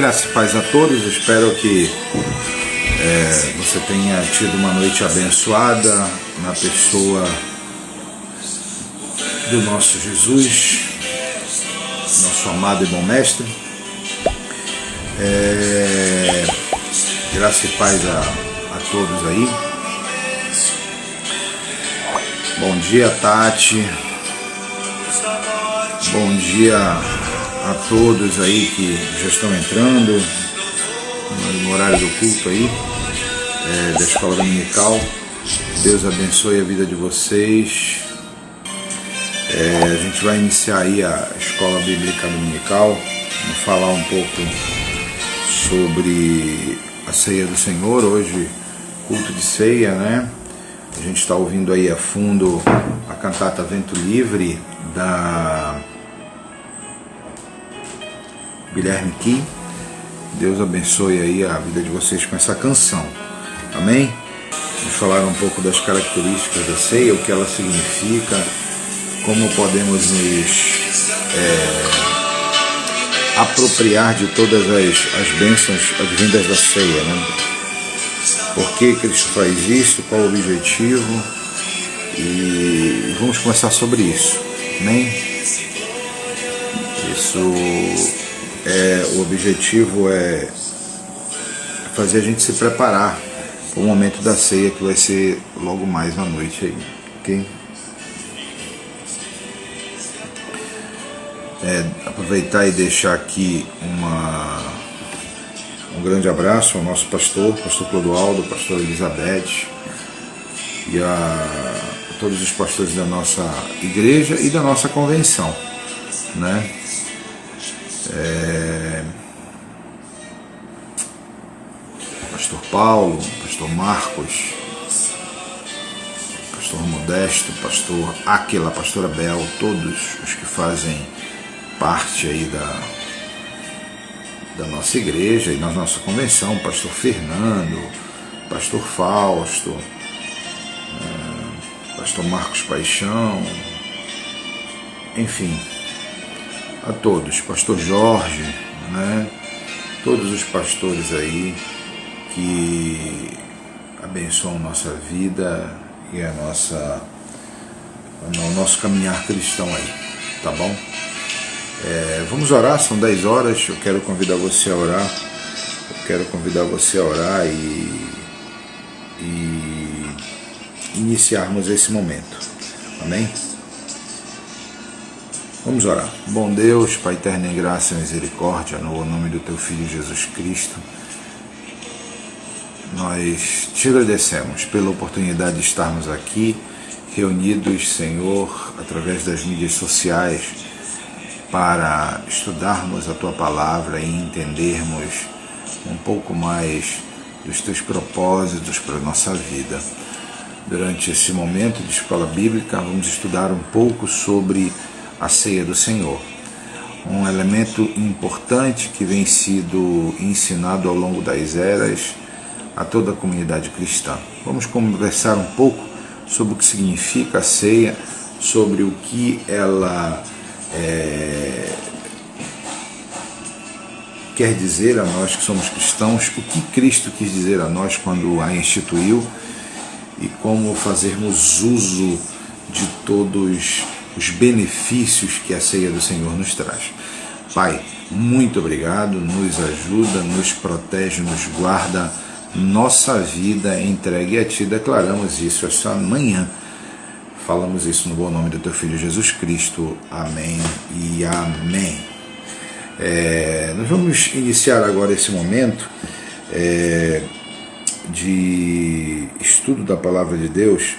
Graça e paz a todos, espero que você tenha tido uma noite abençoada na pessoa do nosso Jesus, nosso amado e bom mestre. Graça e paz a todos aí. Bom dia, Tati. Bom dia a todos aí que já estão entrando no horário do culto aí, da escola dominical. Deus abençoe a vida de vocês. A gente vai iniciar aí a escola bíblica dominical. Vamos falar um pouco sobre a ceia do Senhor. Hoje, culto de ceia, né? A gente está ouvindo aí a fundo a cantata Vento Livre da Guilherme Ki. Deus abençoe aí a vida de vocês com essa canção. Amém? Vamos falar um pouco das características da ceia, o que ela significa, como podemos nos apropriar de todas as bênçãos advindas da ceia, né? Por que Cristo faz isso? Qual o objetivo? E vamos conversar sobre isso. Amém? O objetivo é fazer a gente se preparar para o momento da ceia, que vai ser logo mais à noite aí, ok? Aproveitar e deixar aqui um grande abraço ao nosso pastor Clodoaldo, pastor Elizabeth, e a todos os pastores da nossa igreja e da nossa convenção, né? Pastor Paulo, pastor Marcos, pastor Modesto, pastor Áquila, pastora Bel, todos os que fazem parte aí da nossa igreja e da nossa convenção, pastor Fernando, pastor Fausto, pastor Marcos Paixão, enfim, a todos, pastor Jorge, né? Todos os pastores aí que abençoam nossa vida e o nosso caminhar cristão aí, tá bom? Vamos orar, são 10 horas, eu quero convidar você a orar, e iniciarmos esse momento, amém? Vamos orar. Bom Deus, Pai eterno em graça e misericórdia, no nome do Teu Filho Jesus Cristo, nós te agradecemos pela oportunidade de estarmos aqui, reunidos, Senhor, através das mídias sociais, para estudarmos a Tua Palavra e entendermos um pouco mais dos Teus propósitos para a nossa vida. Durante esse momento de escola bíblica, vamos estudar um pouco sobre a ceia do Senhor, um elemento importante que vem sido ensinado ao longo das eras a toda a comunidade cristã. Vamos conversar um pouco sobre o que significa a ceia, sobre o que ela quer dizer a nós que somos cristãos, o que Cristo quis dizer a nós quando a instituiu e como fazermos uso de todos os benefícios que a ceia do Senhor nos traz. Pai, muito obrigado, nos ajuda, nos protege, nos guarda, nossa vida entregue a Ti. Declaramos isso esta manhã. Falamos isso no bom nome do Teu Filho Jesus Cristo. Amém e amém. Nós vamos iniciar agora esse momento de estudo da Palavra de Deus,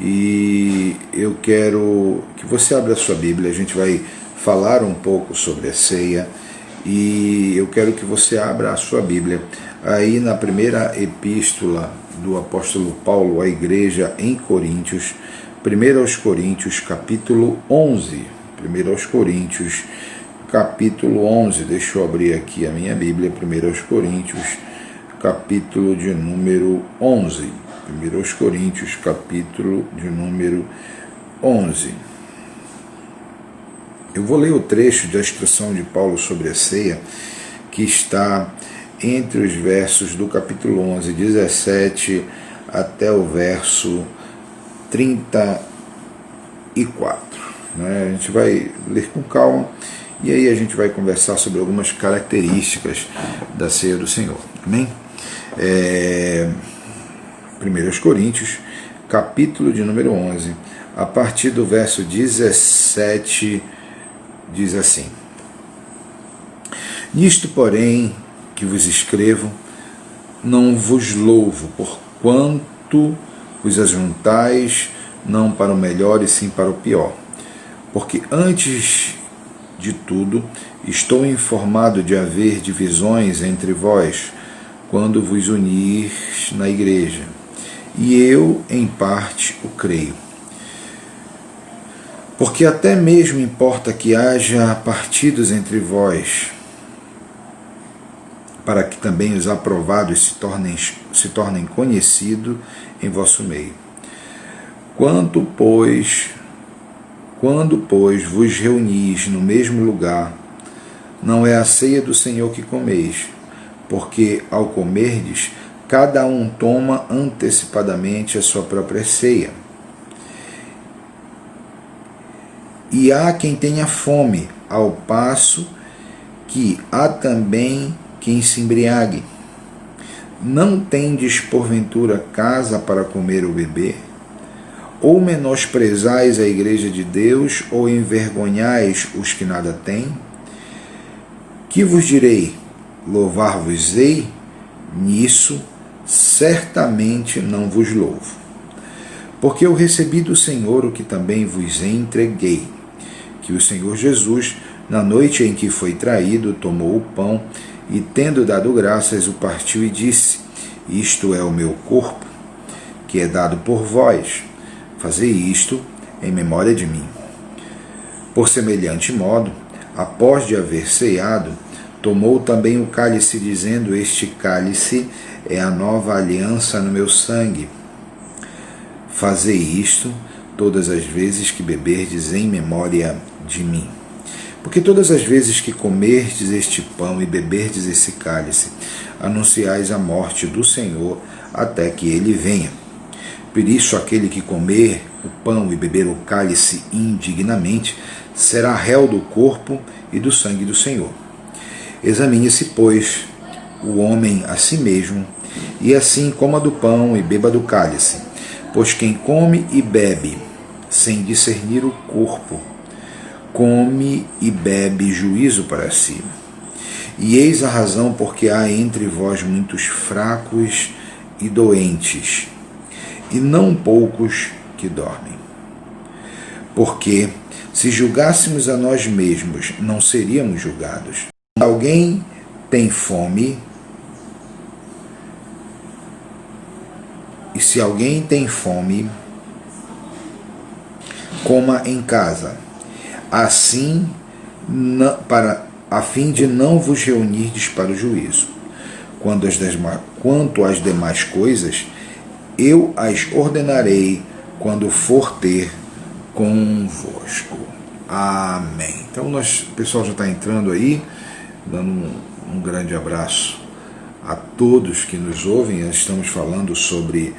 e eu quero que você abra a sua Bíblia. A gente vai falar um pouco sobre a ceia, e eu quero que você abra a sua Bíblia aí na primeira epístola do apóstolo Paulo à igreja em Coríntios, 1 aos Coríntios, capítulo 11. 1 aos Coríntios, capítulo 11. Deixa eu abrir aqui a minha Bíblia. 1 aos Coríntios, capítulo de número 11. 1 aos Coríntios, capítulo de número 11. Eu vou ler o trecho da instrução de Paulo sobre a ceia, que está entre os versos do capítulo 11, 17, até o verso 34. Né? A gente vai ler com calma e aí a gente vai conversar sobre algumas características da ceia do Senhor. Amém? 1 Coríntios, capítulo de número 11, a partir do verso 17, diz assim: Nisto, porém, que vos escrevo, não vos louvo, porquanto vos ajuntais não para o melhor e sim para o pior. Porque antes de tudo, estou informado de haver divisões entre vós, quando vos unir na igreja. E eu, em parte, o creio. Porque até mesmo importa que haja partidos entre vós, para que também os aprovados se tornem conhecidos em vosso meio. Quando, pois, vos reunis no mesmo lugar, não é a ceia do Senhor que comeis, porque, ao comerdes, cada um toma antecipadamente a sua própria ceia. E há quem tenha fome, ao passo que há também quem se embriague. Não tendes, porventura, casa para comer ou beber? Ou menosprezais a igreja de Deus, ou envergonhais os que nada têm? Que vos direi? Louvar-vos-ei? Nisso certamente não vos louvo. Porque eu recebi do Senhor o que também vos entreguei, que o Senhor Jesus, na noite em que foi traído, tomou o pão e, tendo dado graças, o partiu e disse: Isto é o meu corpo, que é dado por vós. Fazei isto em memória de mim. Por semelhante modo, após de haver ceado, tomou também o cálice, dizendo: Este cálice é a nova aliança no meu sangue. Fazei isto todas as vezes que beberdes em memória de mim. Porque todas as vezes que comerdes este pão e beberdes esse cálice, anunciais a morte do Senhor até que ele venha. Por isso, aquele que comer o pão e beber o cálice indignamente será réu do corpo e do sangue do Senhor. Examine-se, pois, o homem a si mesmo, e assim coma do pão e beba do cálice. Pois quem come e bebe sem discernir o corpo, come e bebe juízo para si. E eis a razão porque há entre vós muitos fracos e doentes, e não poucos que dormem. Porque, se julgássemos a nós mesmos, não seríamos julgados. Se alguém tem fome, e se alguém tem fome, coma em casa, assim a fim de não vos reunirdes para o juízo. Quanto às demais coisas, eu as ordenarei quando for ter convosco. Amém. Então, o pessoal já está entrando aí, dando um grande abraço a todos que nos ouvem. Nós estamos falando sobre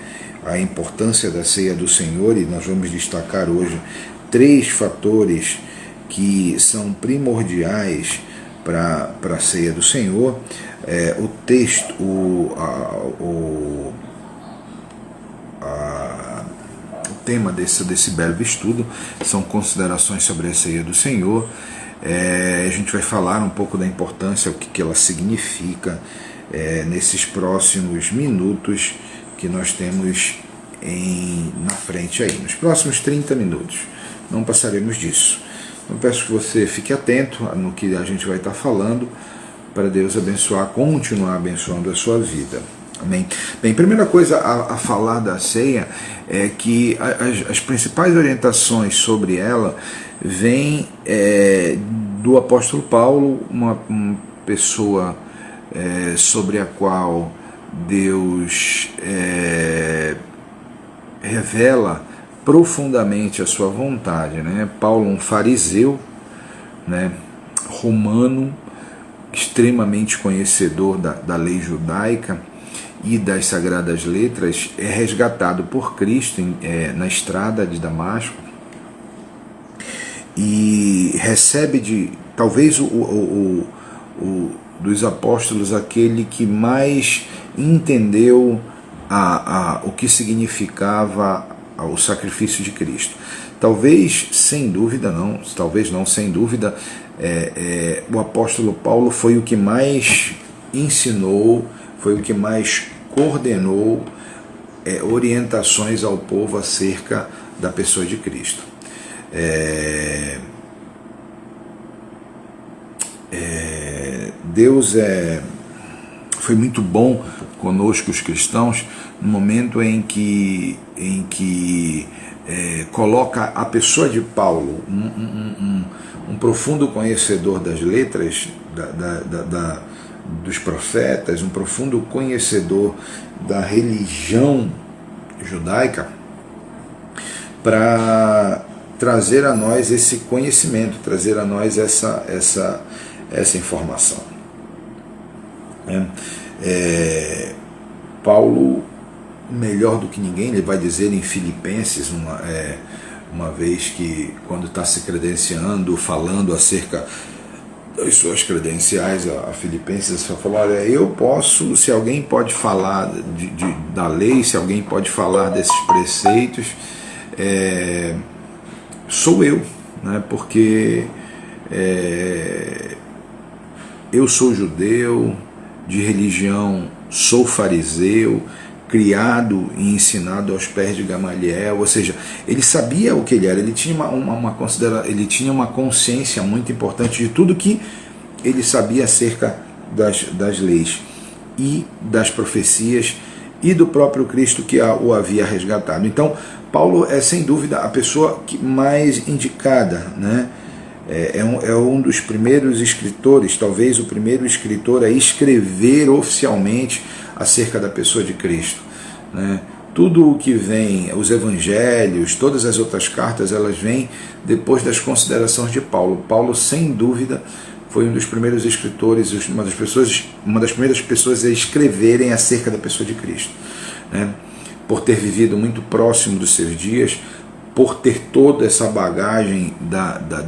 a importância da ceia do Senhor e nós vamos destacar hoje 3 fatores que são primordiais para a ceia do Senhor. O texto, o tema desse breve estudo são considerações sobre a ceia do Senhor. A gente vai falar um pouco da importância, o que ela significa nesses próximos minutos que nós temos na frente aí, nos próximos 30 minutos. Não passaremos disso. Então peço que você fique atento no que a gente vai estar falando, para Deus continuar abençoando a sua vida. Amém? Bem, primeira coisa a falar da ceia é que as principais orientações sobre ela vêm do apóstolo Paulo, uma pessoa sobre a qual Deus revela profundamente a sua vontade, né? Paulo, um fariseu, né, romano, extremamente conhecedor da lei judaica e das Sagradas Letras, é resgatado por Cristo na estrada de Damasco e recebe talvez dos apóstolos aquele que mais entendeu o que significava o sacrifício de Cristo. Talvez sem dúvida, o apóstolo Paulo foi o que mais ensinou, foi o que mais coordenou orientações ao povo acerca da pessoa de Cristo. Deus foi muito bom conosco, os cristãos, no momento em que coloca a pessoa de Paulo, um profundo conhecedor das letras, dos profetas, um profundo conhecedor da religião judaica, para trazer a nós esse conhecimento, trazer a nós essa informação. Paulo, melhor do que ninguém, ele vai dizer em Filipenses, uma vez que, quando está se credenciando, falando acerca das suas credenciais a Filipenses, ele fala: olha, eu posso, se alguém pode falar da lei, se alguém pode falar desses preceitos, sou eu, né? Porque eu sou judeu, de religião sou fariseu, criado e ensinado aos pés de Gamaliel, ou seja, ele sabia o que ele era, ele tinha ele tinha uma consciência muito importante de tudo que ele sabia acerca das leis e das profecias e do próprio Cristo que o havia resgatado. Então, Paulo é sem dúvida a pessoa mais indicada, né? É um dos primeiros escritores, talvez o primeiro escritor a escrever oficialmente acerca da pessoa de Cristo, né? Tudo o que vem, os evangelhos, todas as outras cartas, elas vêm depois das considerações de Paulo. Paulo, sem dúvida, foi um dos primeiros escritores, uma das primeiras pessoas a escreverem acerca da pessoa de Cristo, né? Por ter vivido muito próximo dos seus dias, por ter toda essa bagagem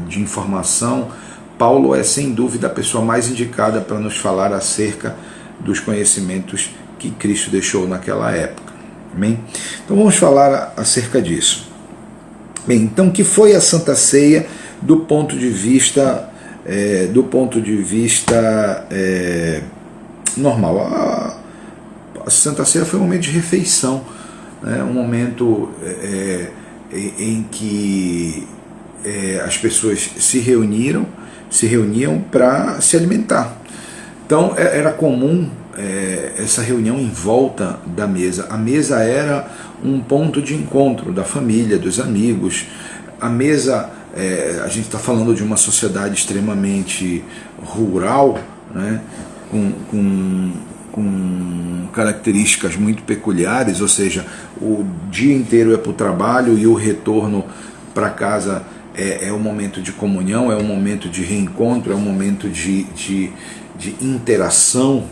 de informação, Paulo é sem dúvida a pessoa mais indicada para nos falar acerca dos conhecimentos que Cristo deixou naquela época. Amém? Então vamos falar acerca disso. Bem, então o que foi a Santa Ceia do ponto de vista normal? A Santa Ceia foi um momento de refeição, né? Um momento em que as pessoas se reuniam para se alimentar. Então era comum essa reunião em volta da mesa. A mesa era um ponto de encontro da família, dos amigos. A mesa, a gente está falando de uma sociedade extremamente rural, né? com características muito peculiares, ou seja, o dia inteiro é para o trabalho e o retorno para casa é um momento de comunhão, é um momento de reencontro, é um momento de interação,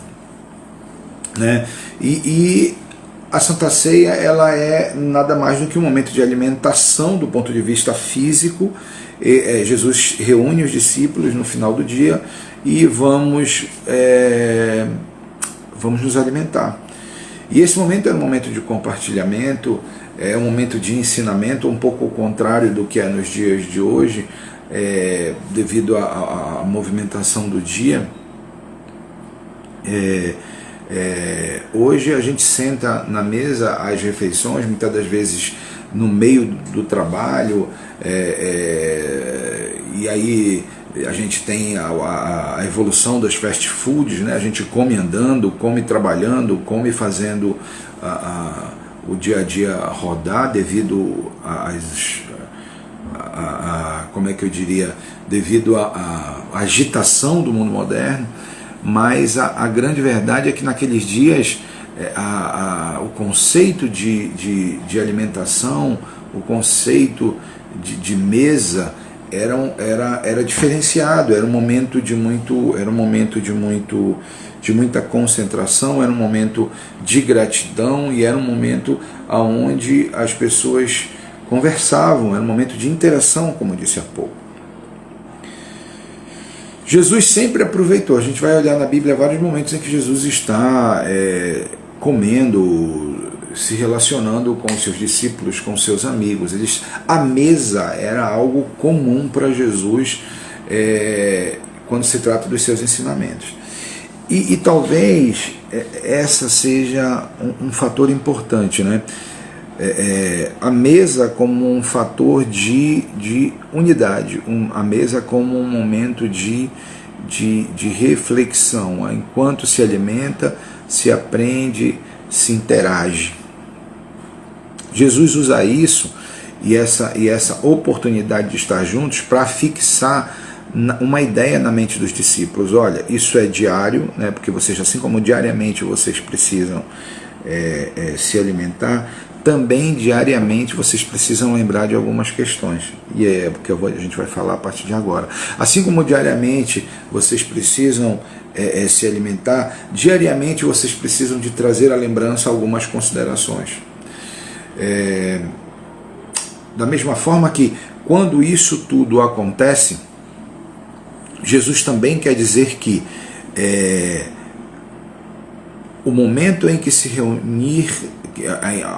né? E a Santa Ceia, ela é nada mais do que um momento de alimentação do ponto de vista físico. Jesus reúne os discípulos no final do dia e vamos nos alimentar. E esse momento é um momento de compartilhamento, é um momento de ensinamento, um pouco ao contrário do que é nos dias de hoje, devido à movimentação do dia. Hoje a gente senta na mesa às refeições, muitas das vezes no meio do trabalho, e aí a gente tem a evolução das fast foods, né? A gente come andando, come trabalhando, come fazendo o dia a dia rodar devido devido à agitação do mundo moderno. Mas a grande verdade é que naqueles dias o conceito de alimentação, o conceito de mesa era diferenciado, era um momento de muita concentração, era um momento de gratidão e era um momento onde as pessoas conversavam, era um momento de interação, como eu disse há pouco. Jesus sempre aproveitou, a gente vai olhar na Bíblia vários momentos em que Jesus está comendo, se relacionando com os seus discípulos, com os seus amigos. A mesa era algo comum para Jesus quando se trata dos seus ensinamentos. E talvez essa seja um fator importante, né? A mesa como um fator de unidade, a mesa como um momento de reflexão, enquanto se alimenta, se aprende, se interage. Jesus usa isso e essa oportunidade de estar juntos para fixar uma ideia na mente dos discípulos. Olha, isso é diário, né, porque vocês, assim como diariamente vocês precisam se alimentar, também diariamente vocês precisam lembrar de algumas questões, e é porque a gente vai falar a partir de agora. Assim como diariamente vocês precisam se alimentar, diariamente vocês precisam de trazer à lembrança algumas considerações. Da mesma forma que quando isso tudo acontece, Jesus também quer dizer que o momento em que se reunir,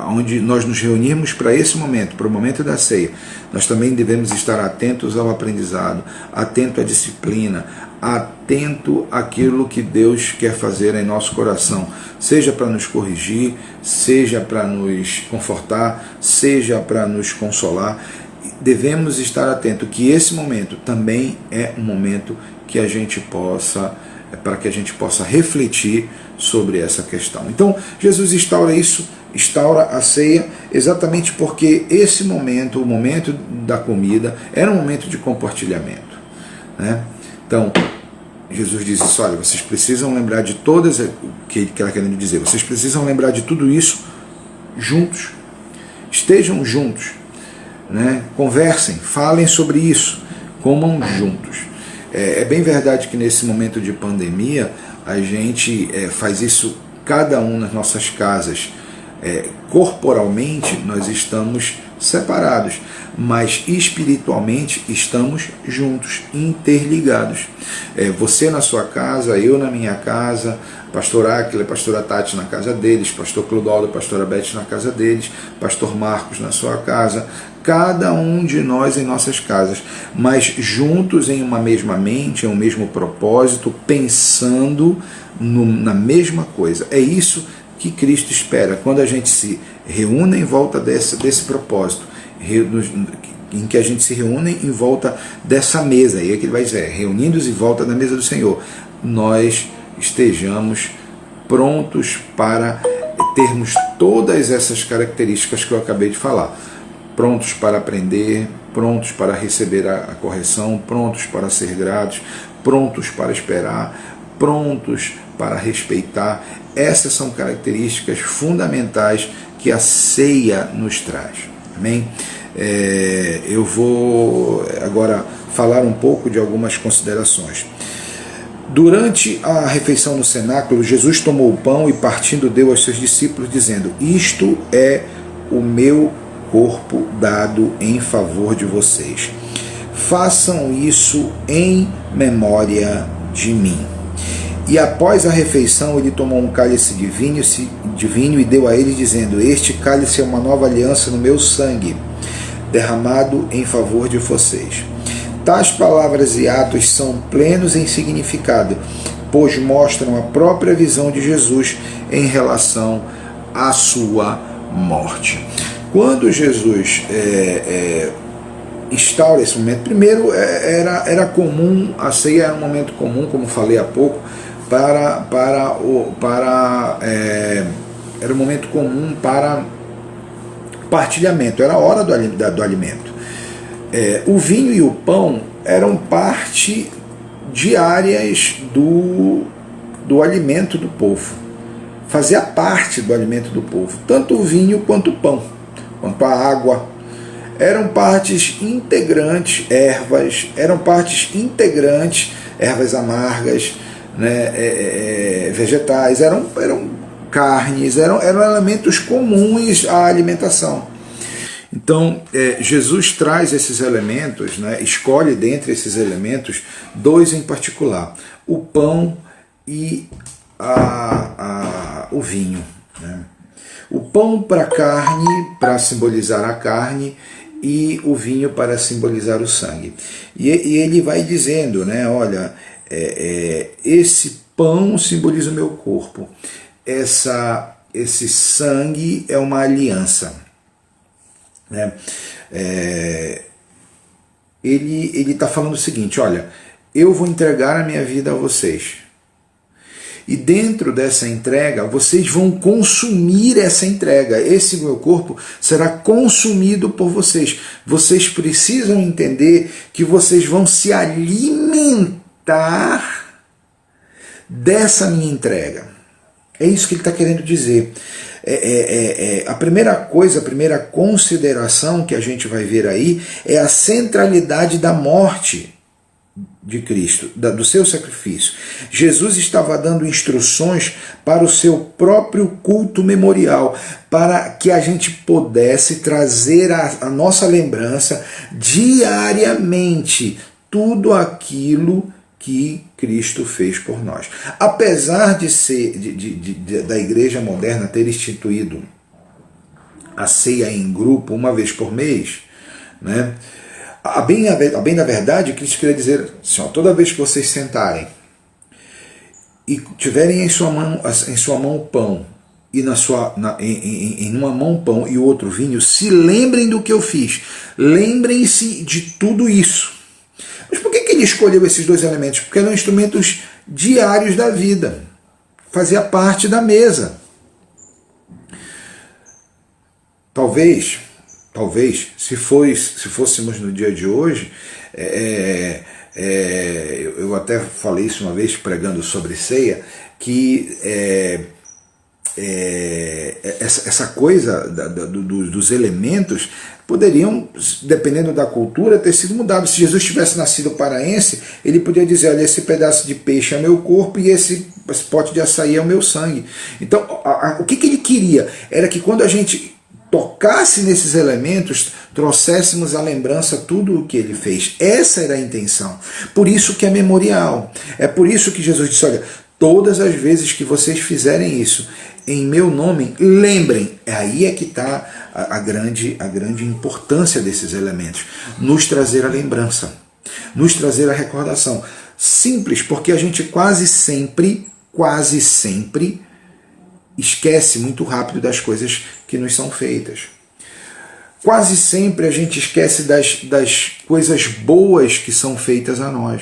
onde nós nos reunirmos para esse momento, para o momento da ceia, nós também devemos estar atentos ao aprendizado, atento à disciplina, atento àquilo que Deus quer fazer em nosso coração, seja para nos corrigir, seja para nos confortar, seja para nos consolar. Devemos estar atentos que esse momento também é um momento que a gente possa, para que a gente possa refletir sobre essa questão. Então, Jesus instaura a ceia exatamente porque esse momento, o momento da comida, era um momento de compartilhamento, né? Então, Jesus diz isso: olha, vocês precisam lembrar de todas, o que ele está querendo dizer, vocês precisam lembrar de tudo isso juntos, estejam juntos, né? Conversem, falem sobre isso, comam juntos. É bem verdade que nesse momento de pandemia a gente faz isso cada um nas nossas casas. Corporalmente nós estamos separados, mas espiritualmente estamos juntos, interligados. Você na sua casa, eu na minha casa, pastor Áquila, pastora Tati na casa deles, pastor Clodoaldo, pastora Beth na casa deles, pastor Marcos na sua casa, cada um de nós em nossas casas, mas juntos em uma mesma mente, em um mesmo propósito, pensando na mesma coisa. É isso que Cristo espera, quando a gente se reúne em volta desse propósito, em que a gente se reúne em volta dessa mesa, e é que ele vai dizer, reunindo-os em volta da mesa do Senhor, nós estejamos prontos para termos todas essas características que eu acabei de falar, prontos para aprender, prontos para receber a correção, prontos para ser gratos, prontos para esperar, prontos para respeitar. Essas são características fundamentais que a ceia nos traz. Amém? Eu vou agora falar um pouco de algumas considerações. Durante a refeição no cenáculo, Jesus tomou o pão e, partindo, deu aos seus discípulos, dizendo: isto é o meu corpo dado em favor de vocês. Façam isso em memória de mim. E após a refeição, ele tomou um cálice de vinho e deu a eles, dizendo: este cálice é uma nova aliança no meu sangue, derramado em favor de vocês. Tais palavras e atos são plenos em significado, pois mostram a própria visão de Jesus em relação à sua morte. Quando Jesus instaura esse momento, primeiro era comum, a ceia era um momento comum, como falei há pouco, era um momento comum para partilhamento, era a hora do alimento. O vinho e o pão eram parte diárias do alimento do povo, fazia parte do alimento do povo, tanto o vinho quanto o pão, quanto a água. eram partes integrantes, ervas amargas, né, vegetais, eram carnes, eram elementos comuns à alimentação. Então, Jesus traz esses elementos, né, escolhe dentre esses elementos dois em particular, o pão e o vinho. Né? O pão para a carne, para simbolizar a carne, e o vinho para simbolizar o sangue. E ele vai dizendo, né, olha, esse pão simboliza o meu corpo, esse sangue é uma aliança. Né? Ele está falando o seguinte, olha, eu vou entregar a minha vida a vocês. E dentro dessa entrega, vocês vão consumir essa entrega. Esse meu corpo será consumido por vocês. Vocês precisam entender que vocês vão se alimentar dessa minha entrega. É isso que ele está querendo dizer. A primeira coisa, a primeira consideração que a gente vai ver aí é a centralidade da morte de Cristo, do seu sacrifício. Jesus estava dando instruções para o seu próprio culto memorial, para que a gente pudesse trazer a nossa lembrança diariamente tudo aquilo que Cristo fez por nós. Apesar de ser da igreja moderna ter instituído a ceia em grupo uma vez por mês, né? A bem da verdade, Cristo queria dizer assim, ó, toda vez que vocês sentarem e tiverem em sua mão o pão e em uma mão pão e outro vinho, se lembrem do que eu fiz. Lembrem-se de tudo isso. Mas por que ele escolheu esses dois elementos? Porque eram instrumentos diários da vida. Fazia parte da mesa. Talvez, se fôssemos no dia de hoje, eu até falei isso uma vez pregando sobre ceia, que essa coisa dos elementos poderiam, dependendo da cultura, ter sido mudados. Se Jesus tivesse nascido paraense, ele podia dizer, olha, esse pedaço de peixe é meu corpo e esse pote de açaí é o meu sangue. Então, o que ele queria era que quando a gente tocasse nesses elementos, trouxéssemos à lembrança tudo o que ele fez. Essa era a intenção. Por isso que é memorial. É por isso que Jesus disse, olha, todas as vezes que vocês fizerem isso em meu nome, lembrem. Aí é que está a grande importância desses elementos. Nos trazer a lembrança. Nos trazer a recordação. Simples, porque a gente quase sempre esquece muito rápido das coisas que nos são feitas. Quase sempre a gente esquece das coisas boas que são feitas a nós.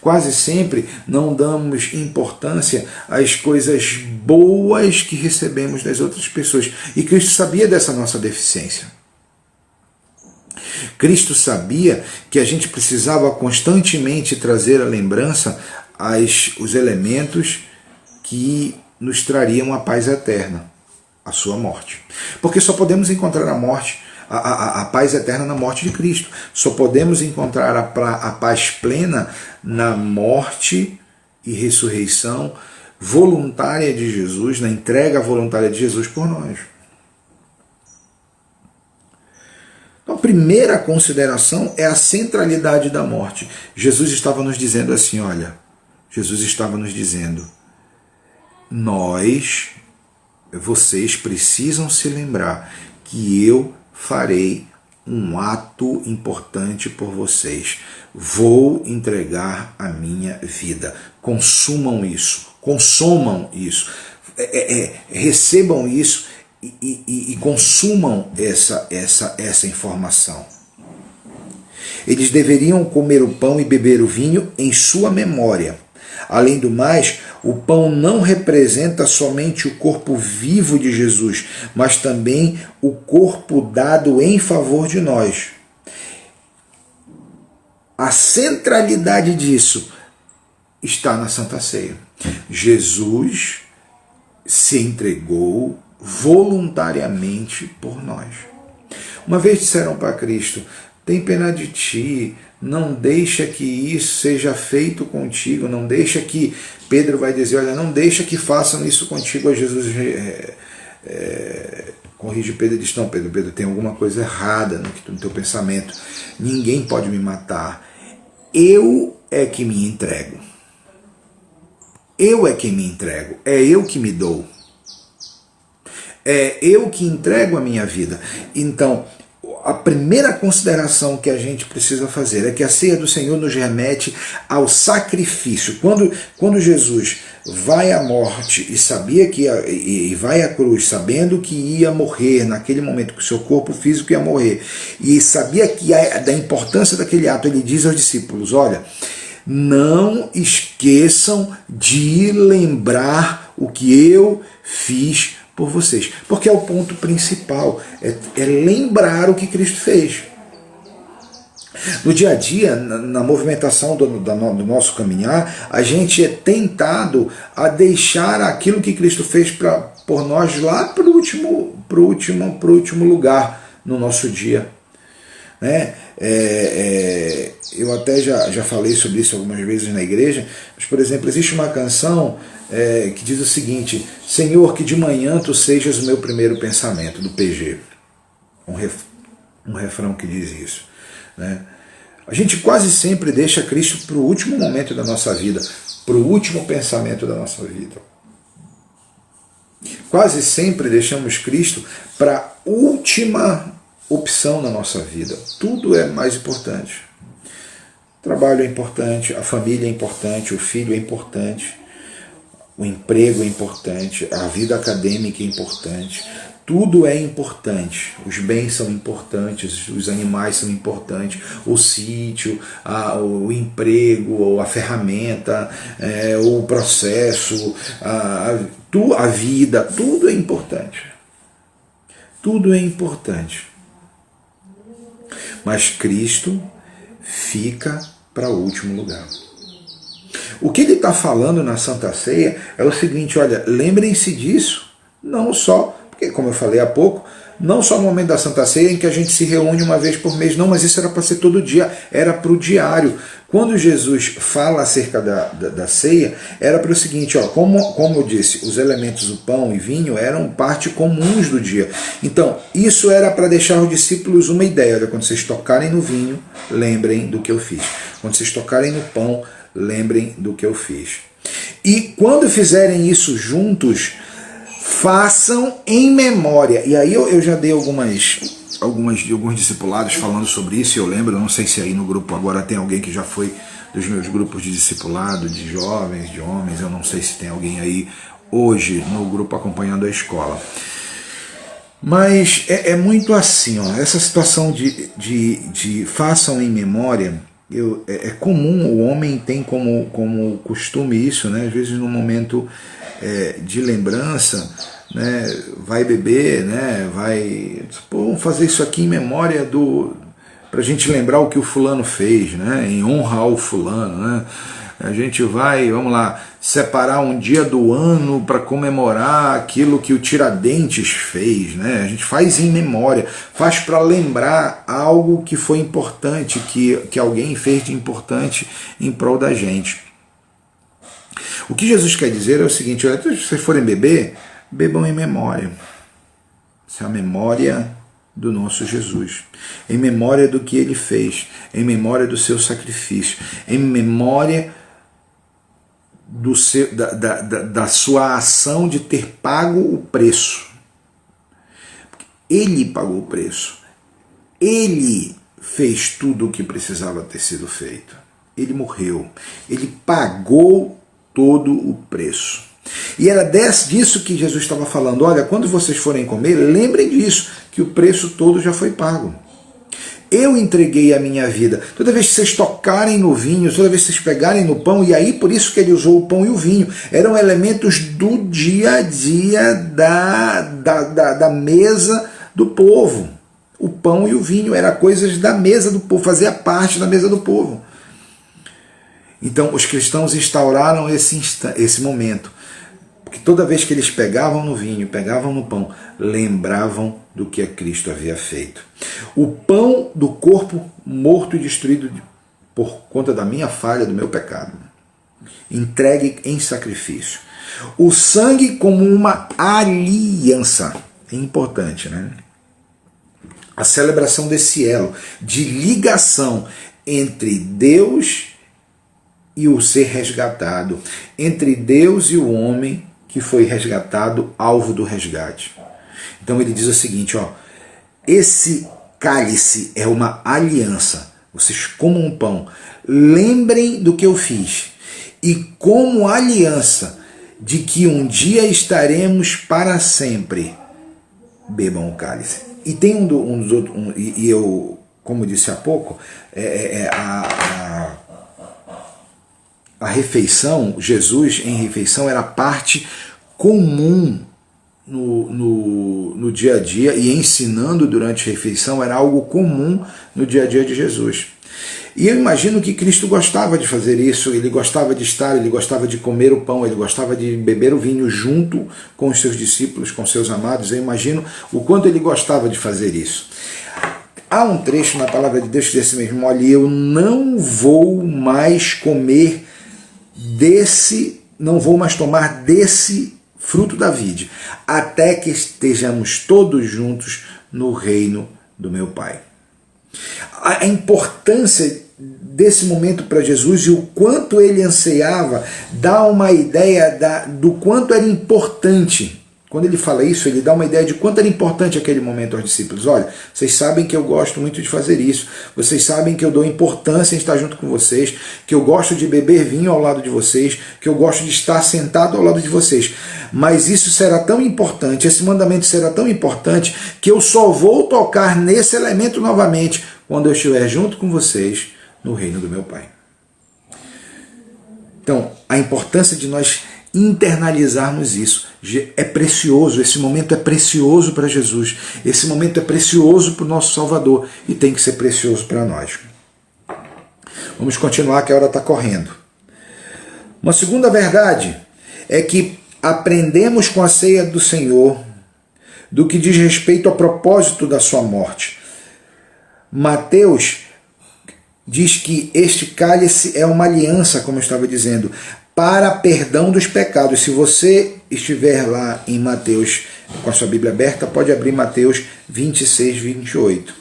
Quase sempre não damos importância às coisas boas que recebemos das outras pessoas. E Cristo sabia dessa nossa deficiência. Cristo sabia que a gente precisava constantemente trazer à lembrança os elementos que nos trariam a paz eterna, a sua morte. Porque só podemos encontrar a paz eterna na morte de Cristo. Só podemos encontrar a paz plena na morte e ressurreição voluntária de Jesus, na entrega voluntária de Jesus por nós. Então, a primeira consideração é a centralidade da morte. Jesus estava nos dizendo assim, olha, vocês precisam se lembrar que eu farei um ato importante por vocês. Vou entregar a minha vida. Consumam isso. Recebam isso e consumam essa informação. Eles deveriam comer o pão e beber o vinho em sua memória. Além do mais, o pão não representa somente o corpo vivo de Jesus, mas também o corpo dado em favor de nós. A centralidade disso está na Santa Ceia. Jesus se entregou voluntariamente por nós. Uma vez disseram para Cristo: tem pena de ti, não deixa que isso seja feito contigo, não deixa que... Pedro vai dizer, olha, não deixa que façam isso contigo. A Jesus corrige Pedro e diz, não, Pedro, tem alguma coisa errada no teu pensamento. Ninguém pode me matar. Eu é que me entrego. Eu é que me entrego. É eu que me dou. É eu que entrego a minha vida. Então, a primeira consideração que a gente precisa fazer é que a ceia do Senhor nos remete ao sacrifício. Quando Jesus vai à morte e sabia que e vai à cruz sabendo que ia morrer naquele momento, que o seu corpo físico ia morrer, e sabia da importância daquele ato, ele diz aos discípulos, olha, não esqueçam de lembrar o que eu fiz por vocês, porque é o ponto principal, é lembrar o que Cristo fez. No dia a dia, na movimentação do nosso caminhar, a gente é tentado a deixar aquilo que Cristo fez por nós lá para o último lugar no nosso dia. Né? Eu até já falei sobre isso algumas vezes na igreja, mas, por exemplo, existe uma canção que diz o seguinte: Senhor, que de manhã tu sejas o meu primeiro pensamento, do PG. Um refrão que diz isso. Né? A gente quase sempre deixa Cristo para o último momento da nossa vida, para o último pensamento da nossa vida. Quase sempre deixamos Cristo para a última opção na nossa vida. Tudo é mais importante. O trabalho é importante, a família é importante, o filho é importante, o emprego é importante, a vida acadêmica é importante. Tudo é importante. Os bens são importantes, os animais são importantes, o sítio, o emprego, a ferramenta, o processo, a vida, tudo é importante. Tudo é importante. Mas Cristo fica para o último lugar. O que ele está falando na Santa Ceia é o seguinte, olha, lembrem-se disso, não só, porque como eu falei há pouco, não só no momento da Santa Ceia em que a gente se reúne uma vez por mês, não, mas isso era para ser todo dia, era para o diário. Quando Jesus fala acerca da ceia, era para o seguinte, ó, como eu disse, os elementos, o pão e vinho, eram parte comuns do dia. Então, isso era para deixar os discípulos uma ideia, olha, quando vocês tocarem no vinho, lembrem do que eu fiz. Quando vocês tocarem no pão, lembrem do que eu fiz. E quando fizerem isso juntos, façam em memória. E aí eu já dei alguns discipulados falando sobre isso, e eu lembro, não sei se aí no grupo agora tem alguém que já foi dos meus grupos de discipulado, de jovens, de homens, eu não sei se tem alguém aí hoje no grupo acompanhando a escola. Mas é muito assim, ó, essa situação de façam em memória, é comum, o homem tem como costume isso, né? Às vezes no momento de lembrança, né, vai beber, né, vamos fazer isso aqui em memória para a gente lembrar o que o fulano fez, né, em honra ao fulano, né, a gente vai, vamos lá, separar um dia do ano para comemorar aquilo que o Tiradentes fez, né, a gente faz em memória, faz para lembrar algo que foi importante, que alguém fez de importante em prol da gente. O que Jesus quer dizer é o seguinte, olha, se vocês forem beber, bebam em memória. Essa é a memória do nosso Jesus, em memória do que ele fez, em memória do seu sacrifício, em memória da sua ação de ter pago o preço. Ele pagou o preço. Ele fez tudo o que precisava ter sido feito. Ele morreu. Ele pagou todo o preço. E era disso que Jesus estava falando. Olha, quando vocês forem comer, lembrem disso, que o preço todo já foi pago. Eu entreguei a minha vida. Toda vez que vocês tocarem no vinho, toda vez que vocês pegarem no pão, e aí por isso que ele usou o pão e o vinho, eram elementos do dia a dia da mesa do povo. O pão e o vinho eram coisas da mesa do povo, fazia parte da mesa do povo. Então os cristãos instauraram esse momento. Porque toda vez que eles pegavam no vinho, pegavam no pão, lembravam do que Cristo havia feito. O pão do corpo morto e destruído por conta da minha falha, do meu pecado, entregue em sacrifício. O sangue como uma aliança. É importante, né? A celebração desse elo de ligação entre Deus e o ser resgatado, entre Deus e o homem que foi resgatado, alvo do resgate. Então ele diz o seguinte, ó, esse cálice é uma aliança, vocês comam um pão, lembrem do que eu fiz, e como aliança de que um dia estaremos para sempre, bebam o cálice. E tem um dos outros, e eu, como disse há pouco, a refeição, Jesus em refeição era parte comum no dia a dia, e ensinando durante a refeição era algo comum no dia a dia de Jesus. E eu imagino que Cristo gostava de fazer isso, ele gostava de estar, ele gostava de comer o pão, ele gostava de beber o vinho junto com os seus discípulos, com seus amados. Eu imagino o quanto ele gostava de fazer isso. Há um trecho na palavra de Deus que diz assim mesmo, olha, eu não vou mais comer não vou mais tomar desse fruto da vide, até que estejamos todos juntos no reino do meu Pai. A importância desse momento para Jesus e o quanto ele anseiava dá uma ideia do quanto era importante. Quando ele fala isso, ele dá uma ideia de quanto era importante aquele momento aos discípulos. Olha, vocês sabem que eu gosto muito de fazer isso, vocês sabem que eu dou importância em estar junto com vocês, que eu gosto de beber vinho ao lado de vocês, que eu gosto de estar sentado ao lado de vocês. Mas isso será tão importante, esse mandamento será tão importante, que eu só vou tocar nesse elemento novamente quando eu estiver junto com vocês no reino do meu Pai. Então, a importância de nós internalizarmos isso é precioso, esse momento é precioso para Jesus, esse momento é precioso para o nosso Salvador e tem que ser precioso para nós. Vamos continuar que a hora está correndo. Uma segunda verdade é que aprendemos com a ceia do Senhor do que diz respeito ao propósito da sua morte. Mateus diz que este cálice é uma aliança, como eu estava dizendo, para perdão dos pecados. Se você estiver lá em Mateus, com a sua Bíblia aberta, pode abrir Mateus 26, 28.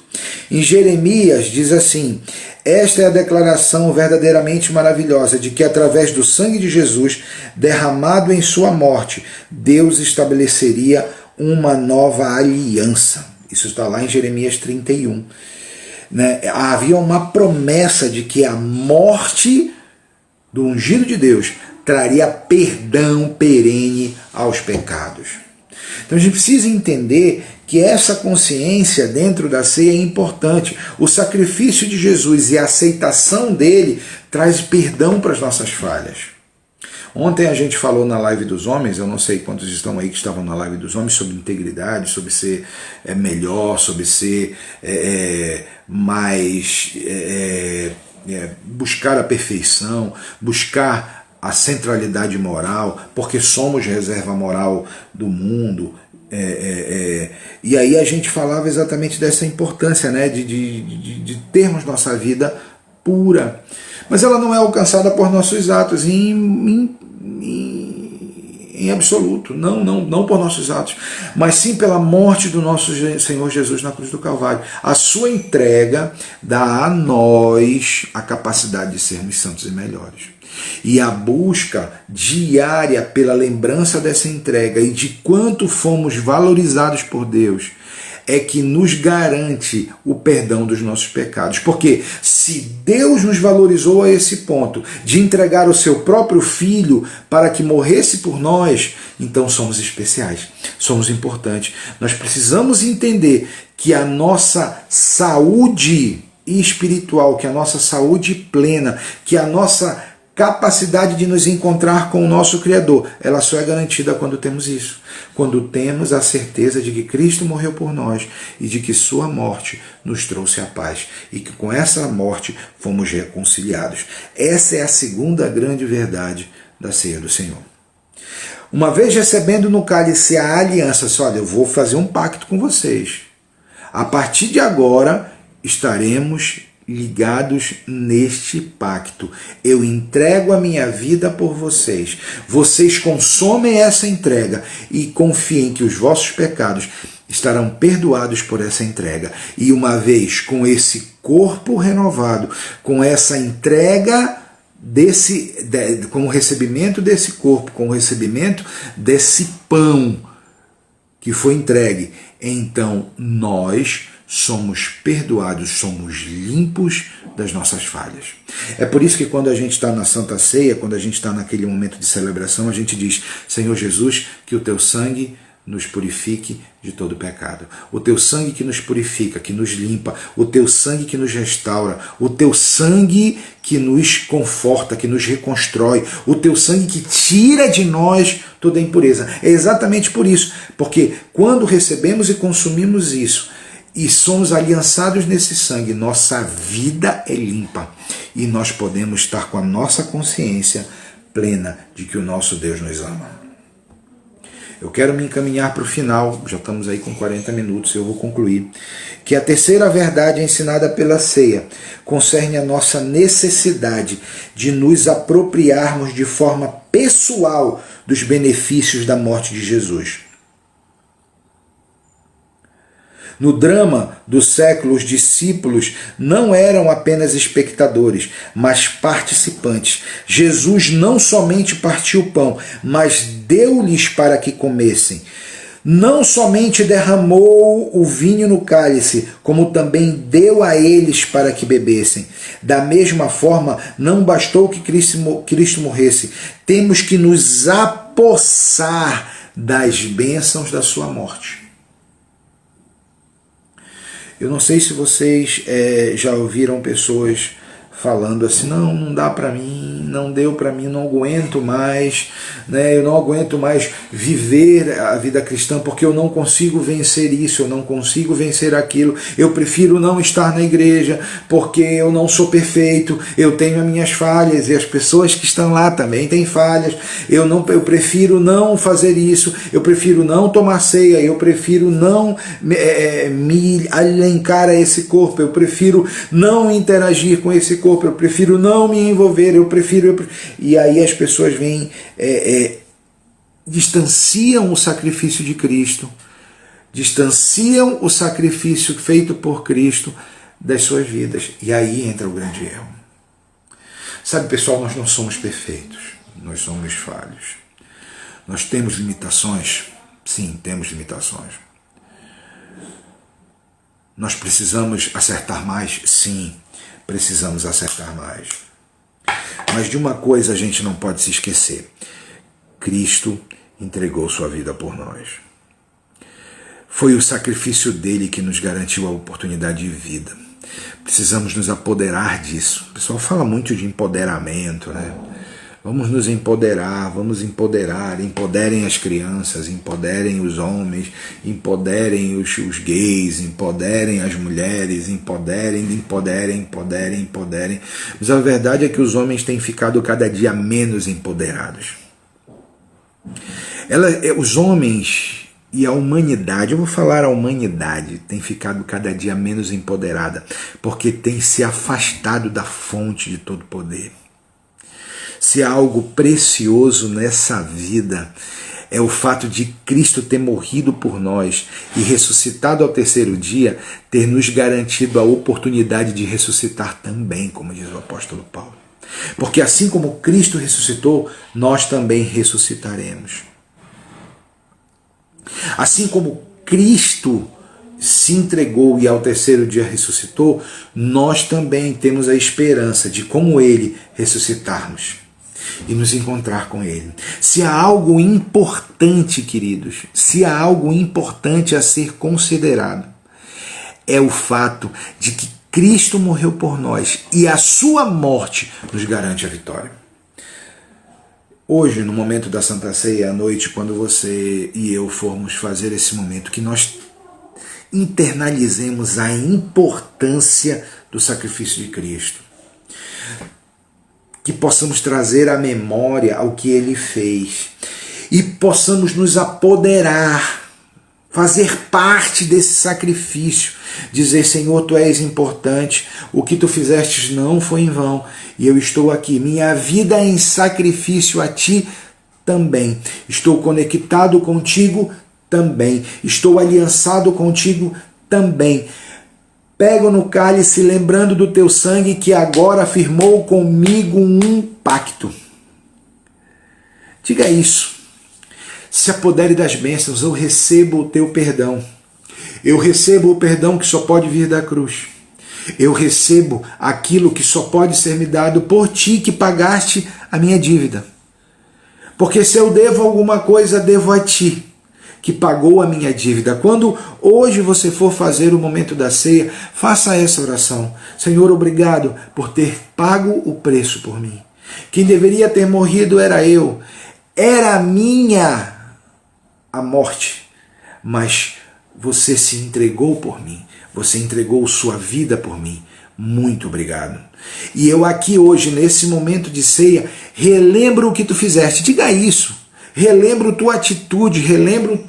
Em Jeremias diz assim, esta é a declaração verdadeiramente maravilhosa de que através do sangue de Jesus, derramado em sua morte, Deus estabeleceria uma nova aliança. Isso está lá em Jeremias 31. Né? Havia uma promessa de que a morte do ungido de Deus traria perdão perene aos pecados. Então a gente precisa entender que essa consciência dentro da ceia é importante. O sacrifício de Jesus e a aceitação dele traz perdão para as nossas falhas. Ontem a gente falou na live dos homens, eu não sei quantos estão aí que estavam na live dos homens, sobre integridade, sobre ser melhor, sobre ser mais... buscar a perfeição, buscar a centralidade moral, porque somos reserva moral do mundo. E aí a gente falava exatamente dessa importância, né, de termos nossa vida pura. Mas ela não é alcançada por nossos atos em absoluto, não por nossos atos, mas sim pela morte do nosso Senhor Jesus na cruz do Calvário. A sua entrega dá a nós a capacidade de sermos santos e melhores. E a busca diária pela lembrança dessa entrega e de quanto fomos valorizados por Deus é que nos garante o perdão dos nossos pecados. Porque se Deus nos valorizou a esse ponto de entregar o seu próprio Filho para que morresse por nós, então somos especiais, somos importantes. Nós precisamos entender que a nossa saúde espiritual, que a nossa saúde plena, que a nossa capacidade de nos encontrar com o nosso Criador, ela só é garantida quando temos isso. Quando temos a certeza de que Cristo morreu por nós e de que sua morte nos trouxe a paz e que com essa morte fomos reconciliados. Essa é a segunda grande verdade da ceia do Senhor. Uma vez recebendo no cálice a aliança, assim, olha, eu vou fazer um pacto com vocês. A partir de agora, estaremos ligados neste pacto. Eu entrego a minha vida por vocês. Vocês consomem essa entrega e confiem que os vossos pecados estarão perdoados por essa entrega. E uma vez com esse corpo renovado, com essa entrega com o recebimento desse corpo, com o recebimento desse pão que foi entregue, então nós somos perdoados, somos limpos das nossas falhas. É por isso que quando a gente está na Santa Ceia, quando a gente está naquele momento de celebração, a gente diz: Senhor Jesus, que o teu sangue nos purifique de todo pecado. O teu sangue que nos purifica, que nos limpa, o teu sangue que nos restaura, o teu sangue que nos conforta, que nos reconstrói, o teu sangue que tira de nós toda a impureza. É exatamente por isso, porque quando recebemos e consumimos isso, e somos aliançados nesse sangue, nossa vida é limpa e nós podemos estar com a nossa consciência plena de que o nosso Deus nos ama. Eu quero me encaminhar para o final, já estamos aí com 40 minutos, eu vou concluir, que a terceira verdade ensinada pela ceia concerne a nossa necessidade de nos apropriarmos de forma pessoal dos benefícios da morte de Jesus. No drama do século, os discípulos não eram apenas espectadores, mas participantes. Jesus não somente partiu o pão, mas deu-lhes para que comessem. Não somente derramou o vinho no cálice, como também deu a eles para que bebessem. Da mesma forma, não bastou que Cristo morresse. Temos que nos apossar das bênçãos da sua morte. Eu não sei se vocês já ouviram pessoas falando assim: não dá para mim, não deu para mim, não aguento mais, né? Eu não aguento mais viver a vida cristã porque eu não consigo vencer isso, eu não consigo vencer aquilo, eu prefiro não estar na igreja porque eu não sou perfeito, eu tenho as minhas falhas e as pessoas que estão lá também têm falhas, eu prefiro não fazer isso, eu prefiro não tomar ceia, eu prefiro não me alencar a esse corpo, eu prefiro não interagir com esse corpo, eu prefiro não me envolver, eu prefiro. E aí as pessoas vêm, distanciam o sacrifício de Cristo, distanciam o sacrifício feito por Cristo das suas vidas. E aí entra o grande erro. Sabe, pessoal, nós não somos perfeitos, nós somos falhos. Nós temos limitações? Sim, temos limitações. Nós precisamos acertar mais? Sim, precisamos acertar mais. Mas de uma coisa a gente não pode se esquecer: Cristo entregou sua vida por nós. Foi o sacrifício dele que nos garantiu a oportunidade de vida. Precisamos nos apoderar disso. O pessoal fala muito de empoderamento, né? Vamos nos empoderar, vamos empoderar, empoderem as crianças, empoderem os homens, empoderem os gays, empoderem as mulheres, empoderem. Mas a verdade é que os homens têm ficado cada dia menos empoderados. Os homens e a humanidade, eu vou falar a humanidade, tem ficado cada dia menos empoderada, porque tem se afastado da fonte de todo poder. Se há algo precioso nessa vida, é o fato de Cristo ter morrido por nós e ressuscitado ao terceiro dia, ter nos garantido a oportunidade de ressuscitar também, como diz o apóstolo Paulo. Porque assim como Cristo ressuscitou, nós também ressuscitaremos. Assim como Cristo se entregou e ao terceiro dia ressuscitou, nós também temos a esperança de, como Ele, ressuscitarmos e nos encontrar com Ele. Se há algo importante, queridos, se há algo importante a ser considerado, é o fato de que Cristo morreu por nós e a sua morte nos garante a vitória. Hoje, no momento da Santa Ceia, à noite, quando você e eu formos fazer esse momento, que nós internalizemos a importância do sacrifício de Cristo, que possamos trazer à memória ao que Ele fez e possamos nos apoderar, fazer parte desse sacrifício, dizer: Senhor, Tu és importante, o que Tu fizestes não foi em vão, e eu estou aqui, minha vida é em sacrifício a Ti também, estou conectado contigo também, estou aliançado contigo também. Pego no cálice, lembrando do Teu sangue que agora firmou comigo um pacto. Diga isso. Se apodere das bênçãos, eu recebo o Teu perdão. Eu recebo o perdão que só pode vir da cruz. Eu recebo aquilo que só pode ser me dado por Ti que pagaste a minha dívida. Porque se eu devo alguma coisa, devo a Ti, que pagou a minha dívida. Quando hoje você for fazer o momento da ceia, faça essa oração. Senhor, obrigado por ter pago o preço por mim. Quem deveria ter morrido era eu. Era minha a morte, mas você se entregou por mim. Você entregou sua vida por mim. Muito obrigado. E eu aqui hoje, nesse momento de ceia, relembro o que Tu fizeste. Diga isso. Relembro tua atitude, relembro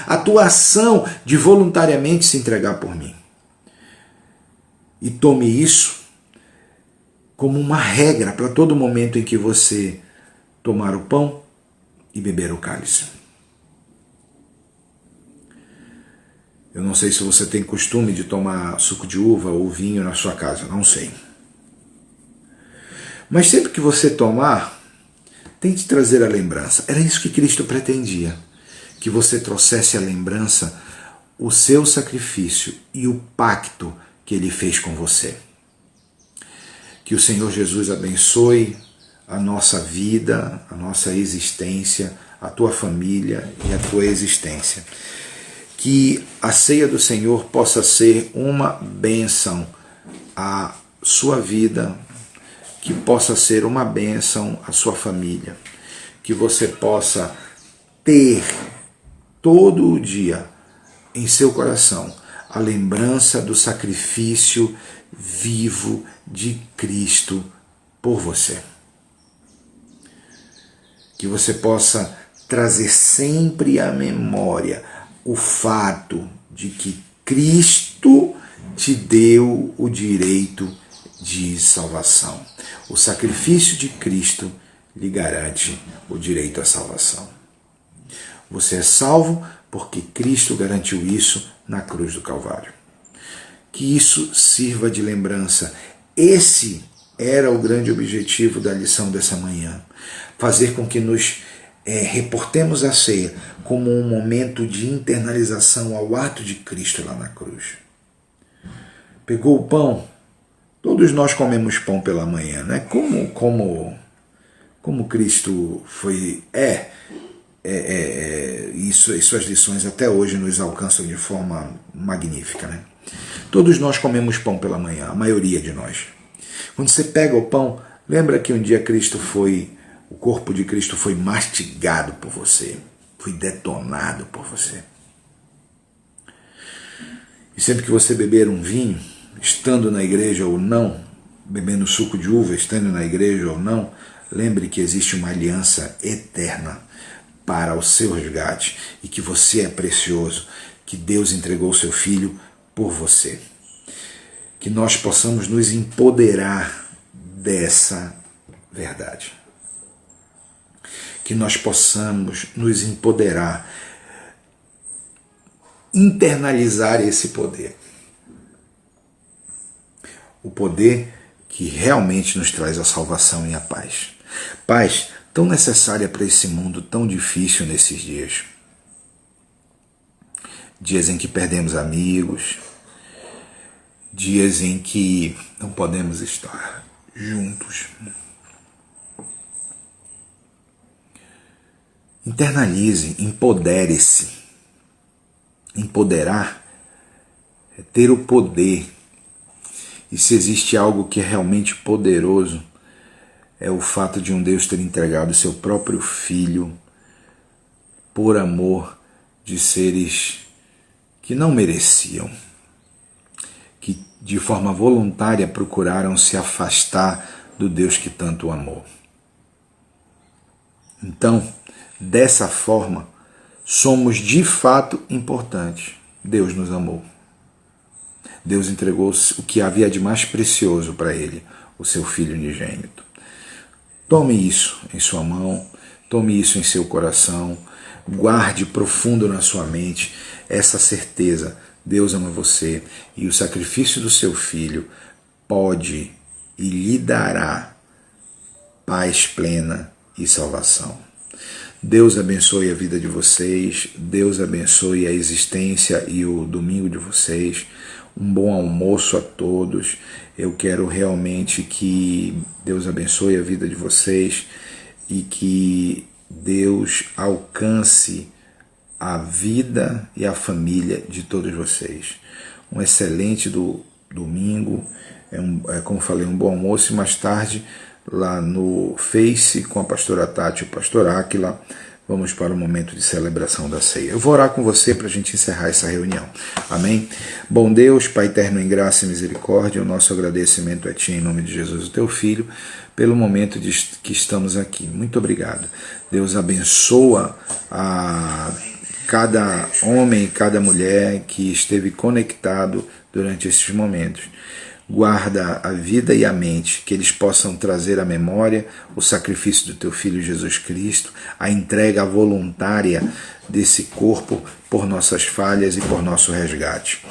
a tua ação de voluntariamente se entregar por mim. E tome isso como uma regra para todo momento em que você tomar o pão e beber o cálice. Eu não sei se você tem costume de tomar suco de uva ou vinho na sua casa, não sei. Mas sempre que você tomar, tente trazer a lembrança. Era isso que Cristo pretendia, que você trouxesse a lembrança, o seu sacrifício e o pacto que Ele fez com você. Que o Senhor Jesus abençoe a nossa vida, a nossa existência, a tua família e a tua existência. Que a ceia do Senhor possa ser uma bênção à sua vida, que possa ser uma bênção à sua família, que você possa ter todo o dia em seu coração a lembrança do sacrifício vivo de Cristo por você. Que você possa trazer sempre à memória o fato de que Cristo te deu o direito de salvação. O sacrifício de Cristo lhe garante o direito à salvação. Você é salvo porque Cristo garantiu isso na cruz do Calvário. Que isso sirva de lembrança. Esse era o grande objetivo da lição dessa manhã. Fazer com que nos reportemos a ceia como um momento de internalização ao ato de Cristo lá na cruz. Pegou o pão? Todos nós comemos pão pela manhã, né? Como Cristo foi, isso e suas lições até hoje nos alcançam de forma magnífica, né? Todos nós comemos pão pela manhã, a maioria de nós. Quando você pega o pão, lembra que um dia o corpo de Cristo foi mastigado por você, foi detonado por você. E sempre que você beber um vinho, estando na igreja ou não, bebendo suco de uva, estando na igreja ou não, lembre que existe uma aliança eterna para o seu resgate e que você é precioso, que Deus entregou o seu Filho por você. Que nós possamos nos empoderar dessa verdade. Que nós possamos nos empoderar, internalizar esse poder. O poder que realmente nos traz a salvação e a paz. Paz tão necessária para esse mundo tão difícil nesses dias. Dias em que perdemos amigos, dias em que não podemos estar juntos. Internalize, empodere-se. Empoderar é ter o poder. E se existe algo que é realmente poderoso, é o fato de um Deus ter entregado seu próprio Filho por amor de seres que não mereciam, que de forma voluntária procuraram se afastar do Deus que tanto amou. Então, Dessa forma, somos de fato importantes. Deus nos amou. Deus entregou o que havia de mais precioso para ele, o seu Filho unigênito. Tome isso em sua mão, tome isso em seu coração, guarde profundo na sua mente essa certeza. Deus ama você e o sacrifício do seu Filho pode e lhe dará paz plena e salvação. Deus abençoe a vida de vocês, Deus abençoe a existência e o domingo de vocês. Um bom almoço a todos. Eu quero realmente que Deus abençoe a vida de vocês e que Deus alcance a vida e a família de todos vocês. Um excelente domingo, como falei, um bom almoço e mais tarde lá no Face com a pastora Tati e o pastor Áquila, vamos para o momento de celebração da ceia. Eu vou orar com você para a gente encerrar essa reunião. Amém? Bom Deus, Pai eterno em graça e misericórdia, o nosso agradecimento a Ti em nome de Jesus, o Teu Filho, pelo momento que estamos aqui. Muito obrigado. Deus abençoa a cada homem e cada mulher que esteve conectado durante esses momentos. Guarda a vida e a mente, que eles possam trazer à memória o sacrifício do Teu Filho Jesus Cristo, a entrega voluntária desse corpo por nossas falhas e por nosso resgate.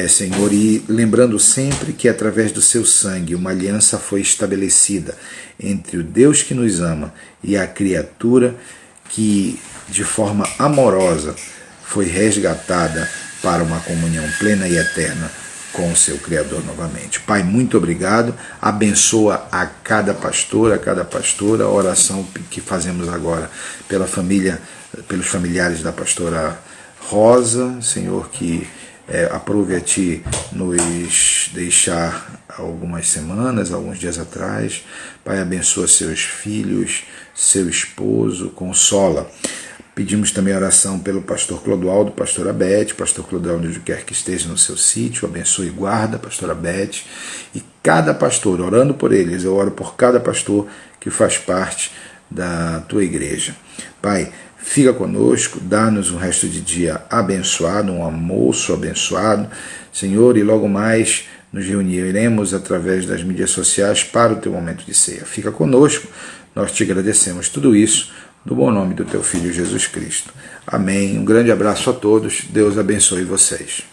Senhor, e lembrando sempre que através do Seu sangue uma aliança foi estabelecida entre o Deus que nos ama e a criatura que de forma amorosa foi resgatada para uma comunhão plena e eterna com o seu Criador novamente. Pai, muito obrigado, abençoa a cada pastor, a cada pastora, a oração que fazemos agora pela família, pelos familiares da pastora Rosa, Senhor, que aprove a Ti nos deixar algumas semanas, alguns dias atrás. Pai, abençoa seus filhos, seu esposo, consola. Pedimos também a oração pelo pastor Clodoaldo, pastora Beth, pastor Clodoaldo, onde quer que esteja no seu sítio, abençoe e guarda, pastora Beth, e cada pastor, orando por eles, eu oro por cada pastor que faz parte da Tua igreja. Pai, fica conosco, dá-nos um resto de dia abençoado, um almoço abençoado, Senhor, e logo mais nos reuniremos através das mídias sociais para o Teu momento de ceia. Fica conosco, nós Te agradecemos tudo isso, no bom nome do Teu Filho Jesus Cristo. Amém. Um grande abraço a todos. Deus abençoe vocês.